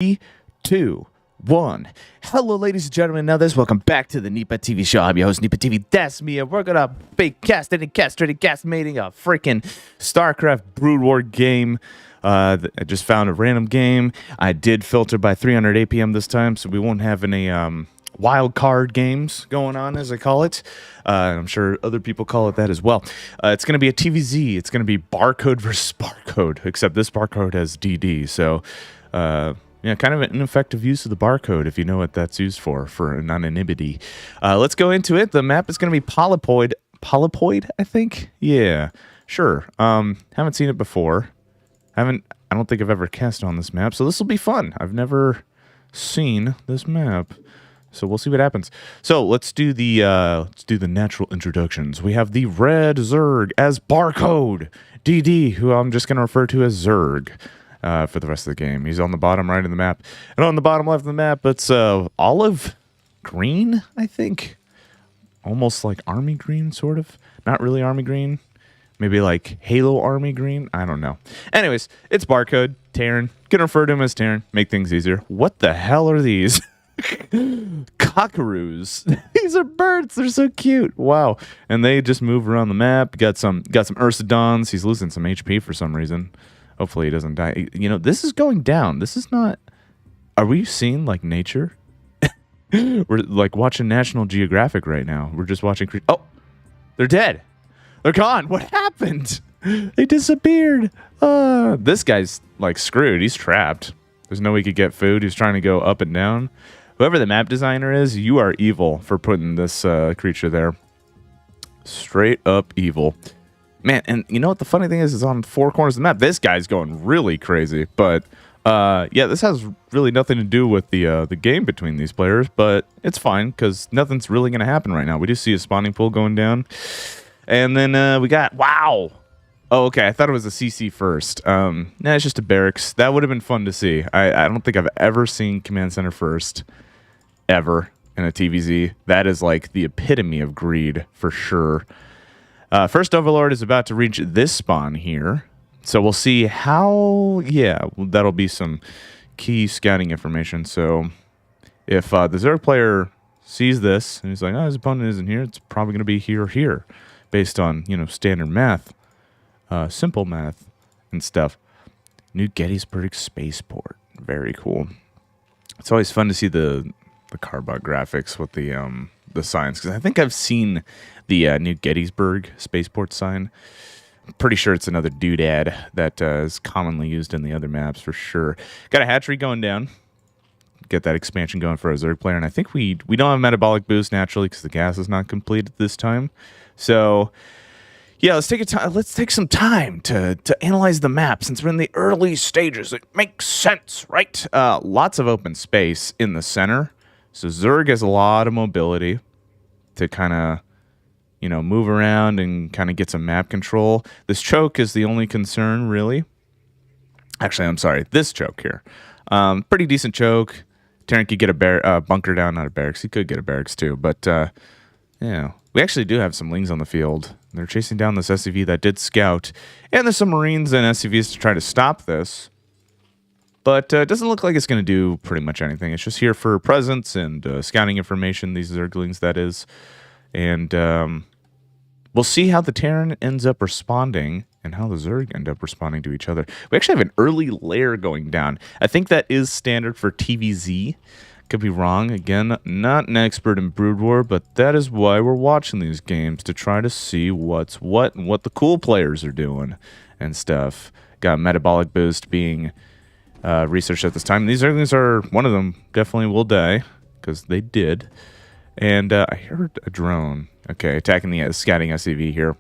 3, 2, 1. Hello, ladies and gentlemen. Now this, welcome back to the Nipa TV show. I'm your host, Nipa TV. That's me. And we're gonna be castrating a freaking StarCraft Brood War game. I just found a random game. I did filter by 300 APM this time, so we won't have any wild card games going on, as I call it. I'm sure other people call it that as well. It's going to be a TvZ. It's going to be Barcode versus Barcode, except this Barcode has DD. So, yeah, kind of an ineffective use of the Barcode, if you know what that's used for anonymity. Let's go into it. The map is going to be Polypoid. Polypoid, I think? Yeah, sure. Haven't seen it before. I don't think I've ever cast on this map, so this will be fun. I've never seen this map, so we'll see what happens. So let's do the natural introductions. We have the red Zerg as BarcodeDD, who I'm just going to refer to as Zerg for the rest of the game. He's on the bottom right of the map, and on the bottom left of the map, it's olive green, I think, almost like army green, sort of. Not really army green. Maybe like Halo Army Green? I don't know. Anyways, it's Barcode, Terran. Gonna refer to him as Terran. Make things easier. What the hell are these? Cockaroos. These are birds. They're so cute. Wow. And they just move around the map. Got some Ursidons. He's losing some HP for some reason. Hopefully he doesn't die. You know, this is going down. This is not... Are we seeing, like, nature? We're, like, watching National Geographic right now. We're just watching... Oh! They're dead! They're gone. What happened? They disappeared. This guy's like screwed. He's trapped. There's no way he could get food. He's trying to go up and down. Whoever the map designer is, you are evil for putting this creature there. Straight up evil. Man, and you know what the funny thing is on four corners of the map, this guy's going really crazy. But yeah, this has really nothing to do with the game between these players, but it's fine because nothing's really going to happen right now. We just see a spawning pool going down. And then we got, wow. Oh, okay, I thought it was a CC first. Nah, it's just a barracks. That would have been fun to see. I don't think I've ever seen Command Center first, ever, in a TvZ. That is like the epitome of greed, for sure. First Overlord is about to reach this spawn here. So we'll see how, yeah, that'll be some key scouting information. So if the Zerg player sees this, and he's like, oh, his opponent isn't here, it's probably going to be here or here. Based on, you know, standard math, simple math and stuff. New Gettysburg Spaceport. Very cool. It's always fun to see the Carbot graphics with the signs, because I think I've seen the New Gettysburg Spaceport sign. I'm pretty sure it's another doodad that is commonly used in the other maps for sure. Got a hatchery going down. Get that expansion going for a Zerg player, and I think we don't have metabolic boost naturally because the gas is not complete at this time. So, yeah, let's take some time to analyze the map since we're in the early stages. It makes sense, right? Lots of open space in the center, so Zerg has a lot of mobility to kind of, you know, move around and kind of get some map control. This choke is the only concern, really. Actually, I'm sorry, this choke here. Pretty decent choke. Terran could get a bunker down, not a barracks. He could get a barracks too, but yeah, we actually do have some Lings on the field. They're chasing down this SCV that did scout, and there's some Marines and SCVs to try to stop this. But it doesn't look like it's going to do pretty much anything. It's just here for presence and scouting information, these Zerglings, that is. And we'll see how the Terran ends up responding and how the Zerg end up responding to each other. We actually have an early layer going down. I think that is standard for TvZ. Could be wrong. Again, not an expert in Brood War, but that is why we're watching these games, to try to see what's what and what the cool players are doing and stuff. Got metabolic boost being researched at this time. These Zerglings are, one of them definitely will die, because they did. And I heard a drone. Okay, attacking the scouting SCV here.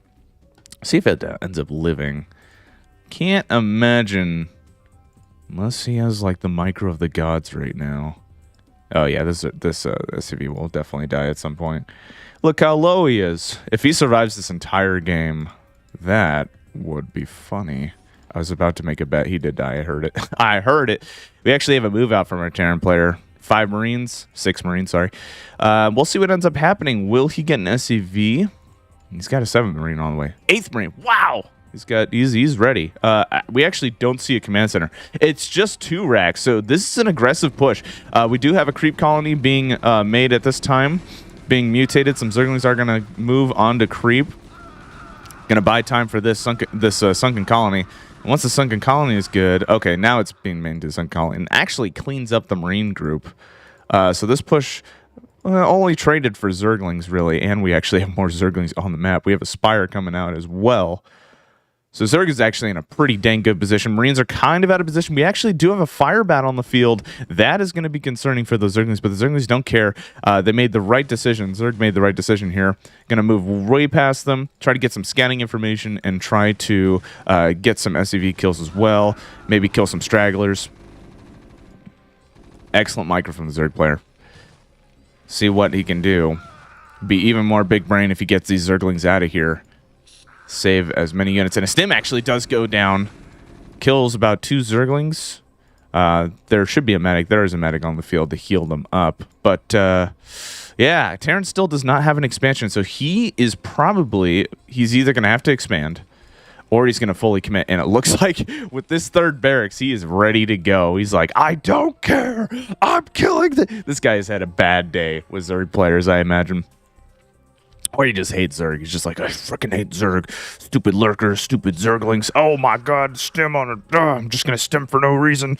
See if it ends up living. Can't imagine, unless he has like the micro of the gods right now. Oh yeah, this SCV will definitely die at some point. Look how low he is. If he survives this entire game, that would be funny. I was about to make a bet. He did die. I heard it. I heard it. We actually have a move out from our Terran player. 6 Marines, sorry. We'll see what ends up happening. Will he get an SCV? He's got a 7th Marine on the way. 8th Marine. Wow. He's ready. We actually don't see a command center. It's just 2 racks, so this is an aggressive push. We do have a creep colony being made at this time, being mutated. Some Zerglings are gonna move on to creep. Gonna buy time for this sunken colony. And once the sunken colony is good, okay, now it's being made into a sunken colony and actually cleans up the marine group. So this push only traded for Zerglings really, and we actually have more Zerglings on the map. We have a Spire coming out as well. So Zerg is actually in a pretty dang good position. Marines are kind of out of position. We actually do have a fire bat on the field. That is going to be concerning for those Zerglings, but the Zerglings don't care. They made the right decision. Zerg made the right decision here. Going to move way past them, try to get some scanning information, and try to get some SCV kills as well. Maybe kill some stragglers. Excellent micro from the Zerg player. See what he can do. Be even more big brain if he gets these Zerglings out of here. Save as many units. And a stim actually does go down. Kills about 2 Zerglings. There should be a medic. There is a medic on the field to heal them up. But, yeah, Terran still does not have an expansion. So he is probably... He's either going to have to expand or he's going to fully commit. And it looks like with this 3rd barracks, he is ready to go. He's like, I don't care. I'm killing This guy has had a bad day with Zerg players, I imagine. Or he just hates Zerg. He's just like, I freaking hate Zerg. Stupid lurkers, stupid Zerglings. Oh my god, stim on it. I'm just going to stim for no reason.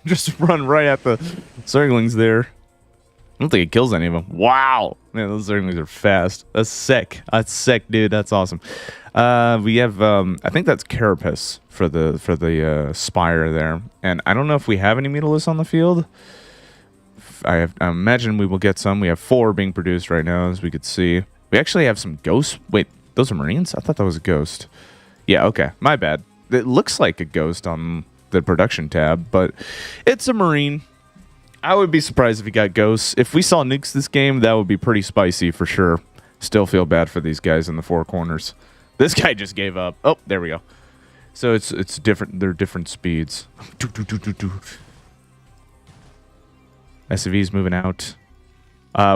Just run right at the Zerglings there. I don't think it kills any of them. Wow. Man, those Zerglings are fast. That's sick. That's sick, dude. That's awesome. We have, I think that's Carapace for the Spire there. And I don't know if we have any Mutalisks on the field. I imagine we will get some. We have 4 being produced right now, as we could see. We actually have some ghosts. Wait, those are Marines? I thought that was a ghost. Yeah, okay. My bad. It looks like a ghost on the production tab, but it's a Marine. I would be surprised if he got ghosts. If we saw nukes this game, that would be pretty spicy for sure. Still feel bad for these guys in the 4 corners. This guy just gave up. Oh, there we go. So it's different. They're different speeds. SCV's moving out.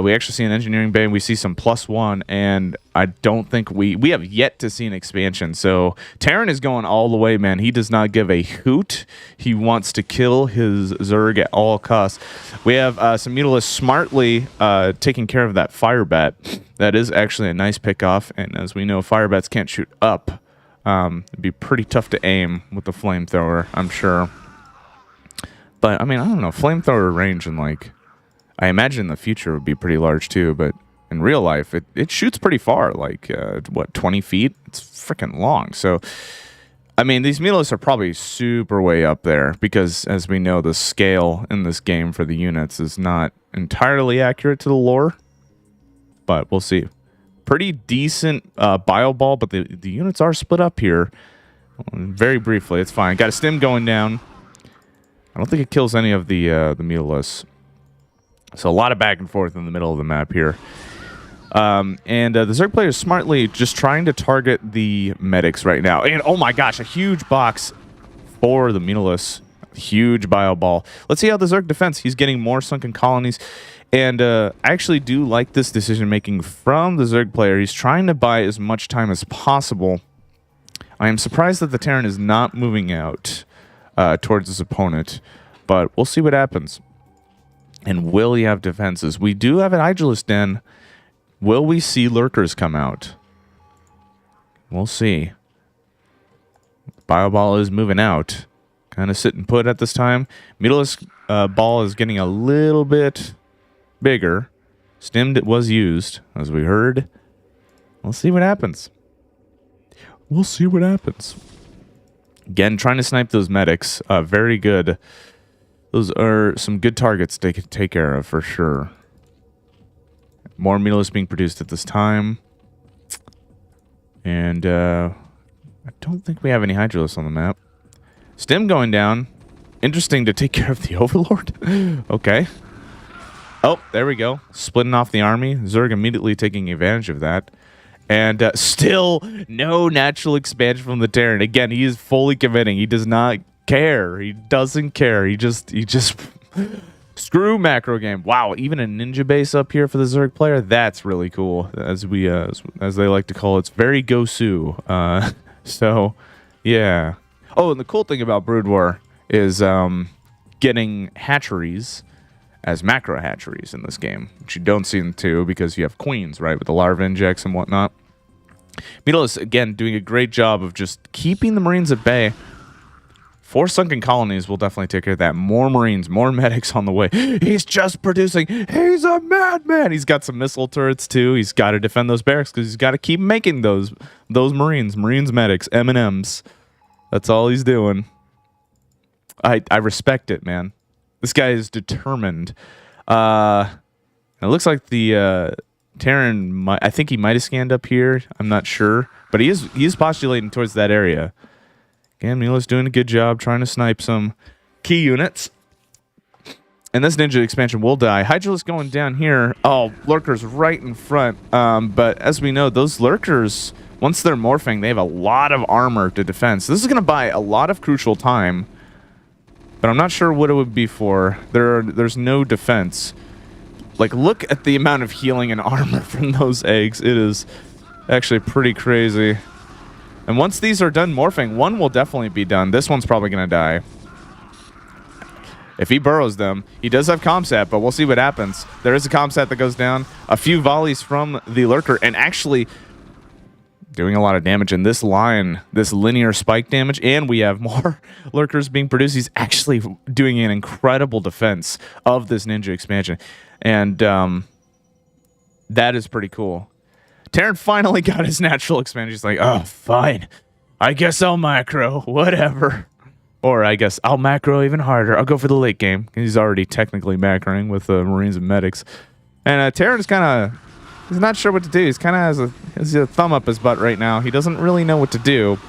We actually see an engineering bay, and we see some +1, and I don't think we have yet to see an expansion. So Terran is going all the way, man. He does not give a hoot. He wants to kill his Zerg at all costs. We have some Mutalisks smartly taking care of that fire bat. That is actually a nice pickoff, and as we know, fire bats can't shoot up. It'd be pretty tough to aim with the flamethrower, I'm sure. But, I mean, I don't know. Flamethrower range in, like... I imagine in the future would be pretty large, too. But in real life, it shoots pretty far. Like, what, 20 feet? It's freaking long. So, I mean, these Mutalisks are probably super way up there. Because, as we know, the scale in this game for the units is not entirely accurate to the lore. But we'll see. Pretty decent bio ball, but the units are split up here. Very briefly, it's fine. Got a stim going down. I don't think it kills any of the Mutalisks. So a lot of back and forth in the middle of the map here. And the Zerg player is smartly just trying to target the medics right now. And oh my gosh, a huge box for the Mutalisks. Huge bio ball. Let's see how the Zerg defends. He's getting more sunken colonies. And I actually do like this decision making from the Zerg player. He's trying to buy as much time as possible. I am surprised that the Terran is not moving out towards his opponent, but we'll see what happens. And will he have defenses? We do have an Aegis Den. Will we see lurkers come out? We'll see. Bioball is moving out. Kind of sitting put at this time. Mutalisk ball is getting a little bit bigger. Stimmed was used, as we heard. We'll see what happens. We'll see what happens. Again, trying to snipe those medics. Very good. Those are some good targets to take care of, for sure. More Mutalisks being produced at this time. And I don't think we have any Hydralisks on the map. Stim going down. Interesting to take care of the Overlord. Okay. Oh, there we go. Splitting off the army. Zerg immediately taking advantage of that. And still no natural expansion from the Terran. Again, he is fully committing. He does not care. He doesn't care. He just screw macro game. Wow, even a ninja base up here for the Zerg player. That's really cool. As we as they like to call it, it's very Gosu. So, yeah. Oh, and the cool thing about Brood War is getting hatcheries as macro hatcheries in this game, which you don't see in 2 because you have queens, right, with the larva injects and whatnot. Beetle is, again, doing a great job of just keeping the Marines at bay. 4 sunken colonies will definitely take care of that. More Marines, more medics on the way. He's just producing. He's a madman. He's got some missile turrets, too. He's got to defend those barracks because he's got to keep making those Marines. Marines, medics, M&Ms. That's all he's doing. I respect it, man. This guy is determined. It looks like the Terran, I think he might have scanned up here. I'm not sure. But he is postulating towards that area. Again, Mila's doing a good job trying to snipe some key units. And this ninja expansion will die. Hydralisk going down here. Oh, lurkers right in front. But as we know, those lurkers, once they're morphing, they have a lot of armor to defend. So this is going to buy a lot of crucial time. But I'm not sure what it would be for. There's no defense. Like, look at the amount of healing and armor from those eggs. It is actually pretty crazy. And once these are done morphing, one will definitely be done. This one's probably going to die. If he burrows them, he does have comsat, but we'll see what happens. There is a comsat that goes down. A few volleys from the lurker, and actually doing a lot of damage in this line, this linear spike damage, and we have more lurkers being produced. He's actually doing an incredible defense of this ninja expansion. And that is pretty cool. Terran finally got his natural expansion. He's like, oh, fine. I guess I'll macro. Whatever. Or I guess I'll macro even harder. I'll go for the late game. He's already technically macroing with Marines and medics. And Terran's kind of... He's not sure what to do. He's kind of has a thumb up his butt right now. He doesn't really know what to do.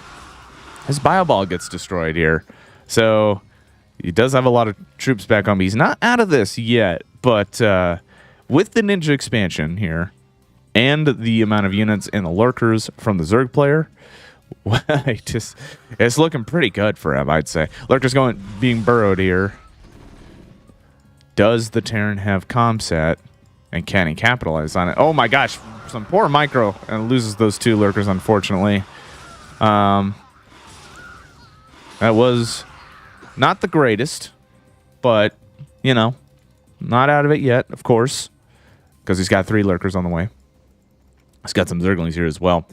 His bioball gets destroyed here. So he does have a lot of troops back on, but he's not out of this yet. But with the ninja expansion here, and the amount of units and the lurkers from the Zerg player, it's looking pretty good for him, I'd say. Lurkers being burrowed here. Does the Terran have comsat? And can he capitalize on it? Oh my gosh, some poor micro, and loses those 2 lurkers, unfortunately. That was not the greatest, but, you know, not out of it yet, of course, because he's got 3 lurkers on the way. He's got some Zerglings here as well.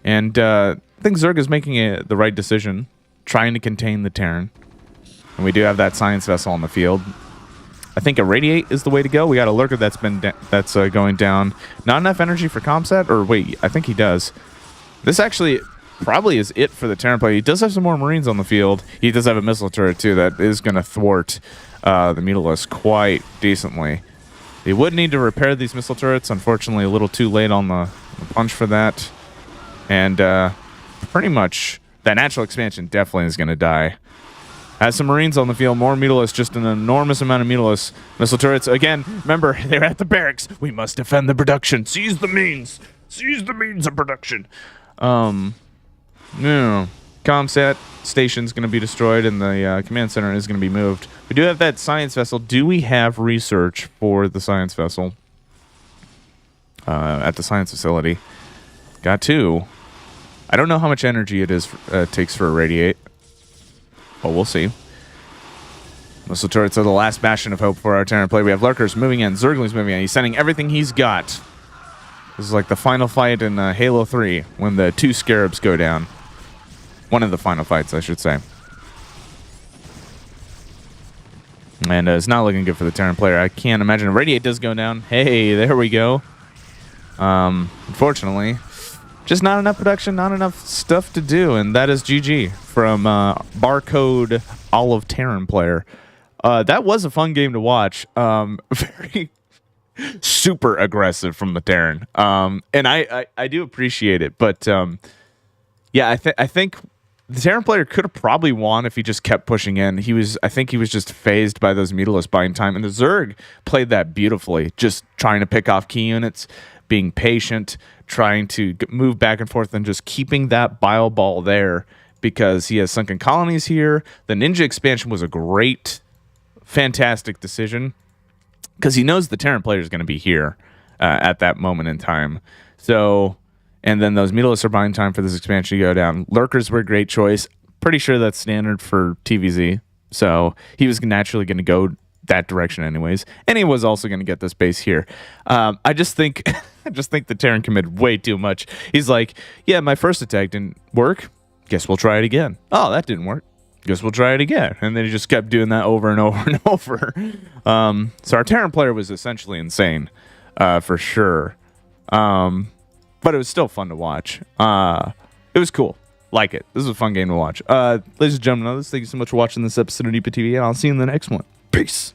And I think Zerg is making the right decision, trying to contain the Terran. And we do have that science vessel on the field. I think Irradiate is the way to go. We got a lurker that's going down. Not enough energy for comsat? Or wait, I think he does. This actually probably is it for the Terran play. He does have some more Marines on the field. He does have a missile turret, too, that is going to thwart the Mutalisk quite decently. They would need to repair these missile turrets. Unfortunately, a little too late on the punch for that. And pretty much that natural expansion definitely is going to die. Has some Marines on the field, more Mutalisk, just an enormous amount of Mutalisk. Missile turrets, again, remember, they're at the barracks. We must defend the production. Seize the means. Seize the means of production. No. Comsat station's going to be destroyed, and the command center is going to be moved. We do have that science vessel. Do we have research for the science vessel at the science facility? Got 2. I don't know how much energy it takes for Irradiate. But we'll see. Missile turrets are the last bastion of hope for our Terran play. We have lurkers moving in. Zerglings moving in. He's sending everything he's got. This is like the final fight in Halo 3 when the 2 scarabs go down. One of the final fights, I should say. And it's not looking good for the Terran player. I can't imagine. Radiate does go down. Hey, there we go. Unfortunately, just not enough production, not enough stuff to do. And that is GG from Barcode Olive Terran player. That was a fun game to watch. Very super aggressive from the Terran. And I do appreciate it. But yeah, I think the Terran player could have probably won if he just kept pushing in. I think he was just phased by those Mutalisk buying time. And the Zerg played that beautifully, just trying to pick off key units, being patient, trying to move back and forth, and just keeping that bile ball there because he has sunken colonies here. The ninja expansion was a great, fantastic decision because he knows the Terran player is going to be here at that moment in time. So, And then those meterless are buying time for this expansion to go down. Lurkers were a great choice. Pretty sure that's standard for TvZ. So he was naturally going to go that direction anyways. And he was also going to get this base here. I just think the Terran committed way too much. He's like, yeah, my first attack didn't work. Guess we'll try it again. Oh, that didn't work. Guess we'll try it again. And then he just kept doing that over and over and over. So our Terran player was essentially insane, for sure. But it was still fun to watch. It was cool. Like it. This is a fun game to watch. Ladies and gentlemen, thank you so much for watching this episode of NEPA TV, and I'll see you in the next one. Peace.